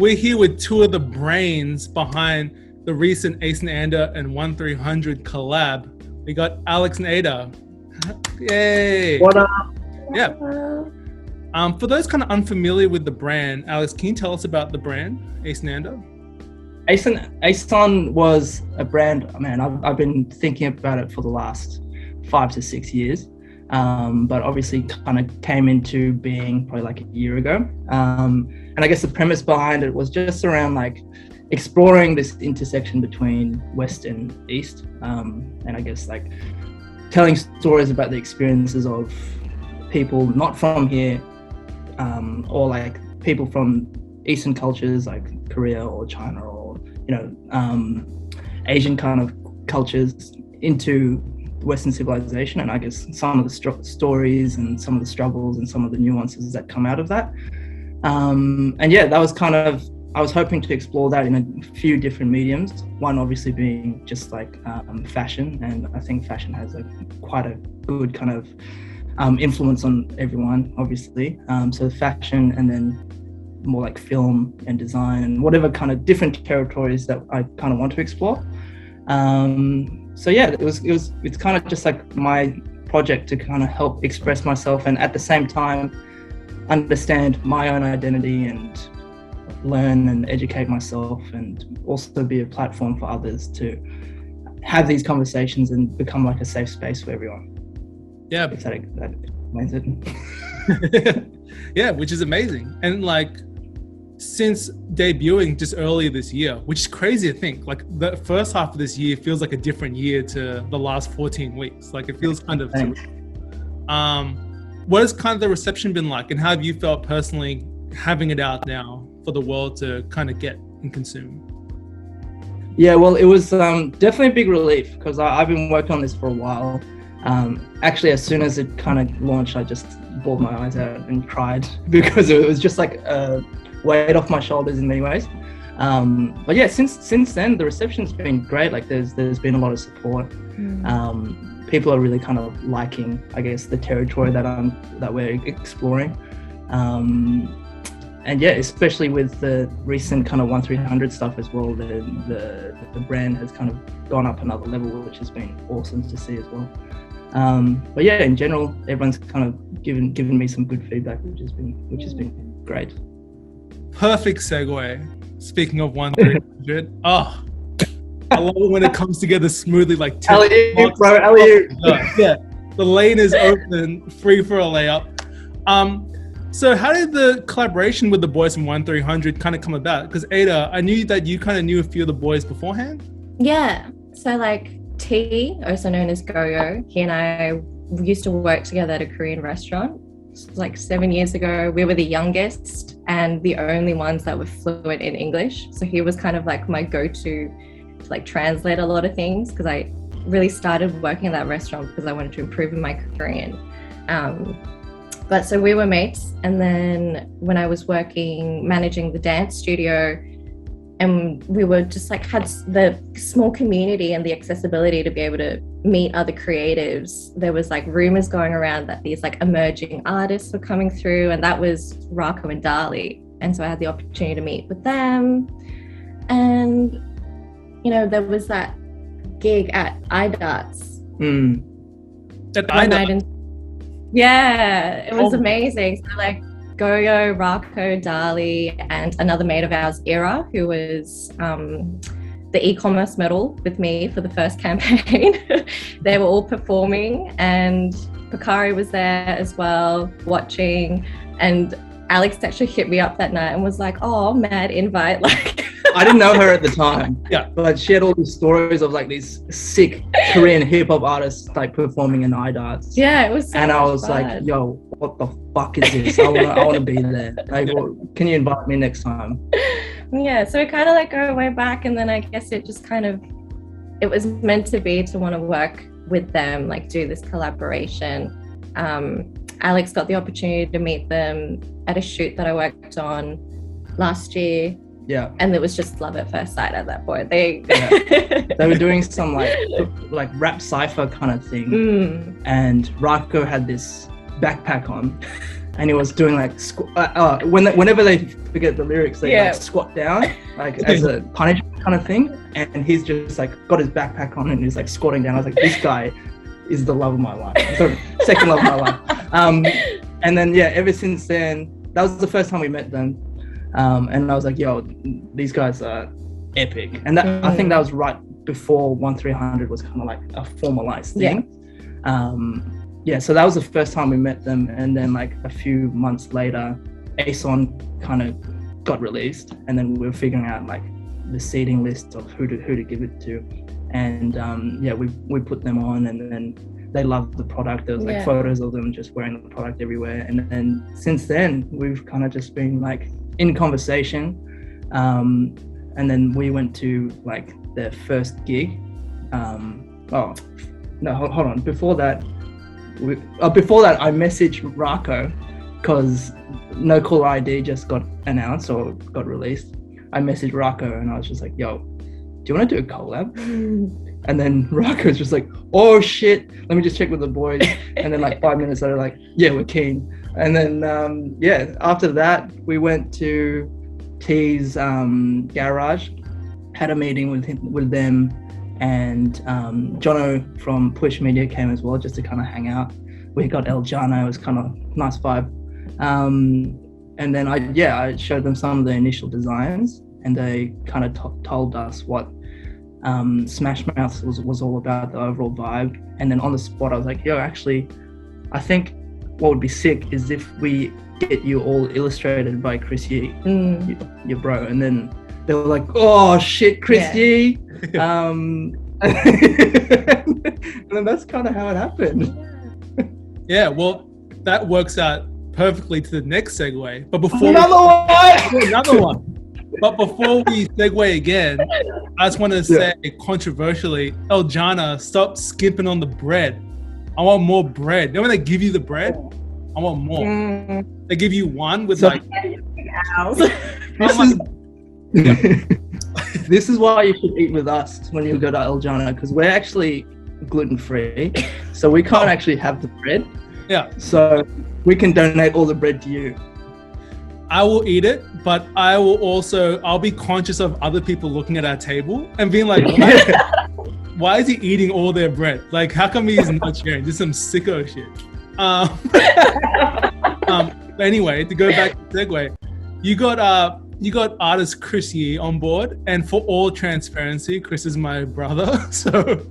we're here with two of the brains behind the recent AISON ANDE and 1300 collab. We got Alex and Ada. Yay! What up? Yeah. For those kind of unfamiliar with the brand, Alex, can you tell us about the brand AISON ANDE? AISON was a brand, man, I've been thinking about it for the last 5 to 6 years, but obviously kind of came into being probably like a year ago. And I guess the premise behind it was just around like exploring this intersection between West and East, and I guess like telling stories about the experiences of people not from here, or like people from Eastern cultures like Korea or China or, you know, Asian kind of cultures into Western civilization, and I guess some of the stories and some of the struggles and some of the nuances that come out of that. And yeah, that was kind of, I was hoping to explore that in a few different mediums. One obviously being just like fashion, and I think fashion has quite a good kind of influence on everyone, obviously. So fashion, and then more like film and design and whatever kind of different territories that I kind of want to explore. So yeah, it's kind of just like my project to kind of help express myself and at the same time understand my own identity and learn and educate myself, and also be a platform for others to have these conversations and become like a safe space for everyone. Yeah, if that explains it. Yeah, which is amazing. And like, since debuting just earlier this year, which is crazy to think, like the first half of this year feels like a different year to the last 14 weeks. Like it feels kind of what has kind of the reception been like, and how have you felt personally having it out now for the world to kind of get and consume? Yeah, well, it was definitely a big relief, because I've been working on this for a while. Actually, as soon as it kind of launched, I just bawled my eyes out and cried, because it was just like a weight off my shoulders in many ways. But yeah, since then, the reception's been great. Like there's been a lot of support. People are really kind of liking, I guess, the territory that we're exploring. And yeah, especially with the recent kind of 1300 stuff as well, the brand has kind of gone up another level, which has been awesome to see as well. But yeah, in general, everyone's kind of given me some good feedback, which has been great. Perfect segue. Speaking of 1300, I love it when it comes together smoothly, like alley-oop, bro, alley-oop. Yeah, the lane is open, free for a layup. So how did the collaboration with the boys from 1300 kind of come about? Because Ada, I knew that you kind of knew a few of the boys beforehand. Yeah, so like T, also known as Goyo, he and I used to work together at a Korean restaurant like 7 years ago. We were the youngest and the only ones that were fluent in English. So he was kind of like my go-to to like translate a lot of things, because I really started working at that restaurant because I wanted to improve in my Korean. But so we were mates, and then when I was managing the dance studio, and we were just like had the small community and the accessibility to be able to meet other creatives, there was like rumors going around that these like emerging artists were coming through, and that was Rako and Dali. And so I had the opportunity to meet with them, and you know, there was that gig at iDarts. At iDarts? Yeah, it was amazing. So like Goyo, Rako, Dali, and another mate of ours, Ira, who was the e-commerce model with me for the first campaign. They were all performing, and Bakari was there as well, watching. And Alex actually hit me up that night and was like, "Oh, mad invite!" Like, I didn't know her at the time. Yeah, but she had all these stories of like these sick Korean hip hop artists like performing in iDarts. Yeah, it was so and much I was fun. like, "Yo, what the fuck is this? I want to be there. Like, can you invite me next time?" Yeah, so we kind of like go way back, and then I guess it just kind of, it was meant to be to want to work with them, like do this collaboration. Alex got the opportunity to meet them at a shoot that I worked on last year. Yeah. And it was just love at first sight at that point. They were doing some like rap cypher kind of thing. And Rako had this backpack on and he was doing like whenever they forget the lyrics, they like squat down like as a punishment kind of thing, and he's just like got his backpack on and he's like squatting down. I was like, this guy is the love of my life. Sorry, second love of my life. And then ever since then, that was the first time we met them, and I was like, yo, these guys are epic. And that I think that was right before 1300 was kind of like a formalized thing. So that was the first time we met them, and then like a few months later, AISON kind of got released, and then we were figuring out like the seating list of who to give it to, and we put them on, and then they loved the product. There was like photos of them just wearing the product everywhere, and then since then we've kind of just been like in conversation, and then we went to like their first gig. Hold on. Before that, I messaged Rako because No Caller ID just got announced or got released. I messaged Rako and I was just like, yo, do you want to do a collab? And then Raka's just like, oh shit, let me just check with the boys. And then like 5 minutes later, like, yeah, we're keen. And then, after that, we went to T's garage, had a meeting with them, and Jono from Push Media came as well, just to kind of hang out. We got El Jano, it was kind of nice vibe. And then I showed them some of the initial designs, and they kind of told us what Smash Mouth was all about, the overall vibe. And then on the spot, I was like, yo, actually, I think what would be sick is if we get you all illustrated by Chris Yee, your bro. And then they were like, oh shit, Chris Yee. And then that's kind of how it happened. Yeah, well, that works out perfectly to the next segue. But before another one. But before we segue again, I just want to say controversially, El Jana, stop skipping on the bread. I want more bread. You know when they give you the bread? I want more. They give you one with This is why you should eat with us when you go to El Jana, because we're actually gluten-free, so we can't actually have the bread. Yeah. So we can donate all the bread to you. I will eat it, but I'll be conscious of other people looking at our table and being like, why is he eating all their bread? Like, how come he's not sharing? Just some sicko shit. But anyway, to go back to the segue, you got artist Chris Yee on board, and for all transparency, Chris is my brother, so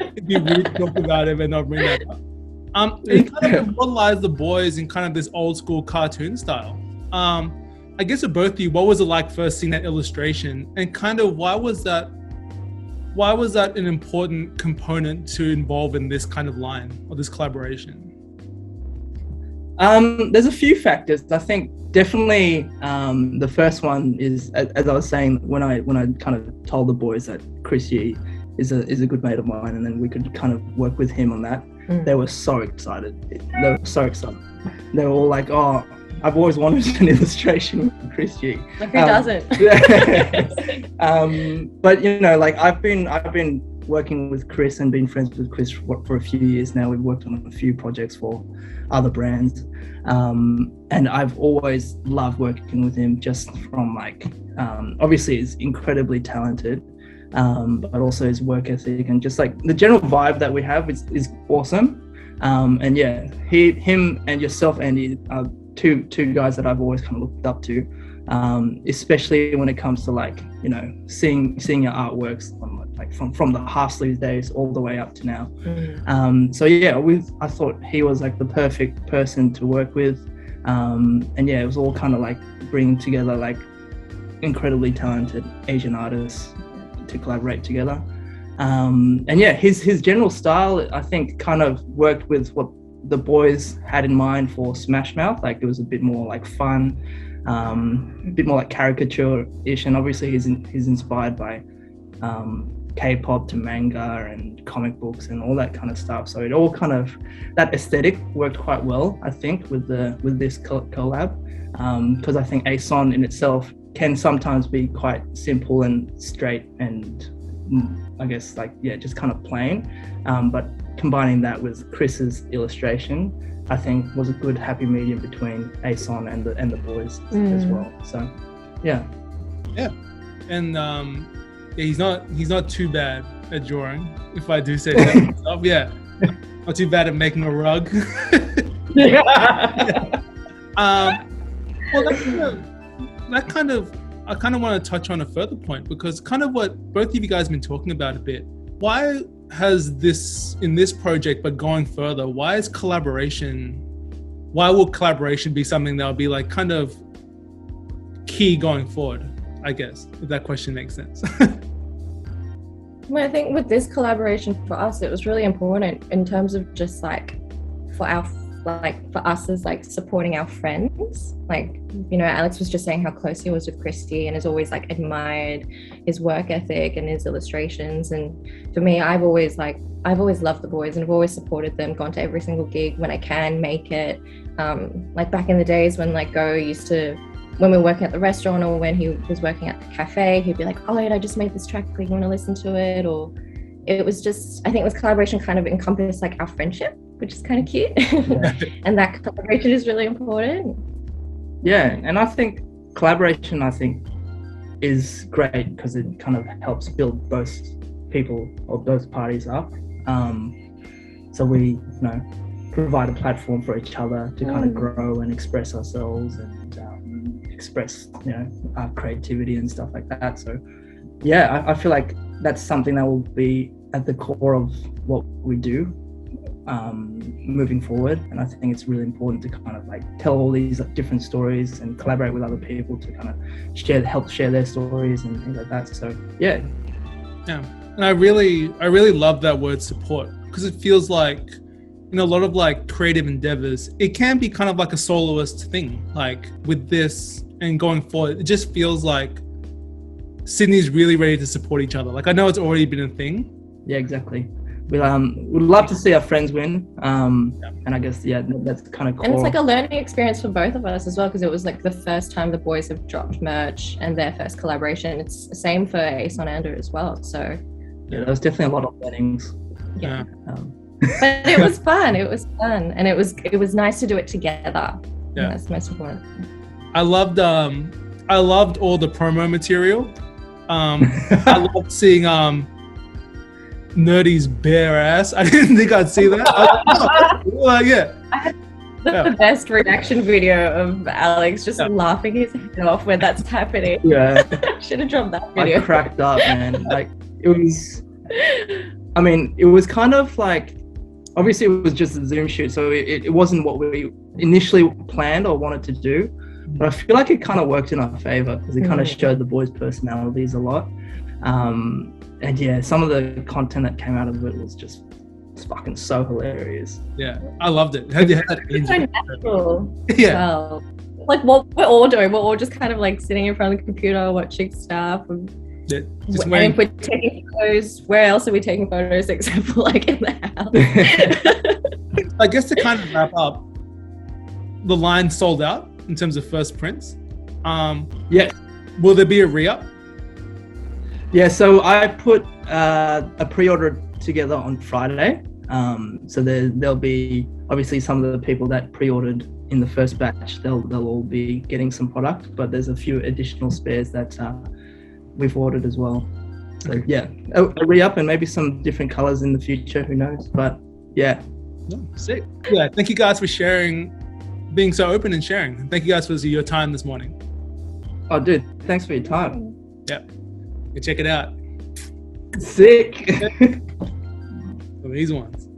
it'd be rude to talk about him and not bring that up. It kind of immortalized the boys in kind of this old school cartoon style. I guess for both of you, what was it like first seeing that illustration, and kind of why was that an important component to involve in this kind of line or this collaboration? There's a few factors. I think definitely the first one is, as I was saying, when I kind of told the boys that Chris Yee is a good mate of mine, and then we could kind of work with him on that. They were so excited. They were all like, oh, I've always wanted an illustration with Chris Yee. Like, who doesn't? But like I've been working with Chris and been friends with Chris for a few years now. We've worked on a few projects for other brands, and I've always loved working with him, just from like obviously he's incredibly talented, but also his work ethic and just like the general vibe that we have is awesome. And him and yourself, Andy, are two guys that I've always kind of looked up to, especially when it comes to like seeing your artworks from the half sleeves days all the way up to now. I thought he was like the perfect person to work with, and it was all kind of like bringing together like incredibly talented Asian artists to collaborate together. His general style, I think, kind of worked with what the boys had in mind for Smash Mouth. Like, it was a bit more like fun, a bit more like caricature-ish, and obviously he's inspired by K-pop to manga and comic books and all that kind of stuff. So it all kind of, that aesthetic worked quite well, I think, with this collab, because I think AISON in itself can sometimes be quite simple and straight and I guess just kind of plain, but combining that with Chris's illustration, I think was a good happy medium between AISON and the boys as well. So, yeah. And he's not too bad at drawing, if I do say that myself. Yeah, not too bad at making a rug. Well, I kind of want to touch on a further point, because kind of what both of you guys have been talking about a bit. Why has this, in this project, but going further, why will collaboration be something that'll be like kind of key going forward, I guess, if that question makes sense? Well, I think with this collaboration for us, it was really important in terms of just like for us as like supporting our friends. Like, you know, Alex was just saying how close he was with Christy and has always like admired his work ethic and his illustrations. And for me, I've always loved the boys and I've always supported them, gone to every single gig when I can make it. Like back in the days when like Go used to, when we were working at the restaurant or when he was working at the cafe, he'd be like, oh, I just made this track, you want to listen to it? Or it was just, I think this collaboration kind of encompassed like our friendship, which is kind of cute. And that collaboration is really important. Yeah, and I think collaboration, is great because it kind of helps build both people or both parties up. So we, you know, provide a platform for each other to kind of grow and express ourselves and express, you know, our creativity and stuff like that. So yeah, I feel like that's something that will be at the core of what we do moving forward. And I think it's really important to kind of like tell all these different stories and collaborate with other people to kind of help share their stories and things like that. So yeah. And I really love that word support, because it feels like in a lot of like creative endeavors, it can be kind of like a soloist thing. Like with this and going forward, it just feels like Sydney's really ready to support each other. Like I know it's already been a thing. Yeah, exactly. We'd love to see our friends win. And I guess, that's kind of cool. And it's like a learning experience for both of us as well, because it was like the first time the boys have dropped merch and their first collaboration. It's the same for AISON and ANDE as well. So yeah, there was definitely a lot of learnings. Yeah. But it was fun. It was fun. And it was nice to do it together. Yeah. And that's the most important. I loved all the promo material. I loved seeing Nerdy's bare ass. I didn't think I'd see that. Yeah. I had the best reaction video of Alex just laughing his head off when that's happening. Yeah. Should have dropped that video. I cracked up, man. Like it was kind of like, obviously it was just a Zoom shoot, so it wasn't what we initially planned or wanted to do. But I feel like it kind of worked in our favor because it kind of showed the boys' personalities a lot. And yeah, some of the content that came out of it was just fucking so hilarious. Yeah, I loved it. Have you had that? It's so natural. Yeah. Like what we're all doing, we're all just kind of like sitting in front of the computer watching stuff. And we're taking photos. Where else are we taking photos except for like in the house? I guess to kind of wrap up, the line sold out in terms of first prints. Yeah. Will there be a re-up? Yeah, so I put a pre-order together on Friday. So there'll be obviously some of the people that pre-ordered in the first batch, they'll all be getting some product, but there's a few additional spares that we've ordered as well. So yeah, a re-up and maybe some different colors in the future, who knows? But yeah. Sick. Yeah, thank you guys for sharing, being so open and sharing. Thank you guys for your time this morning. Oh, dude, thanks for your time. Yeah. Check it out. Sick. These ones.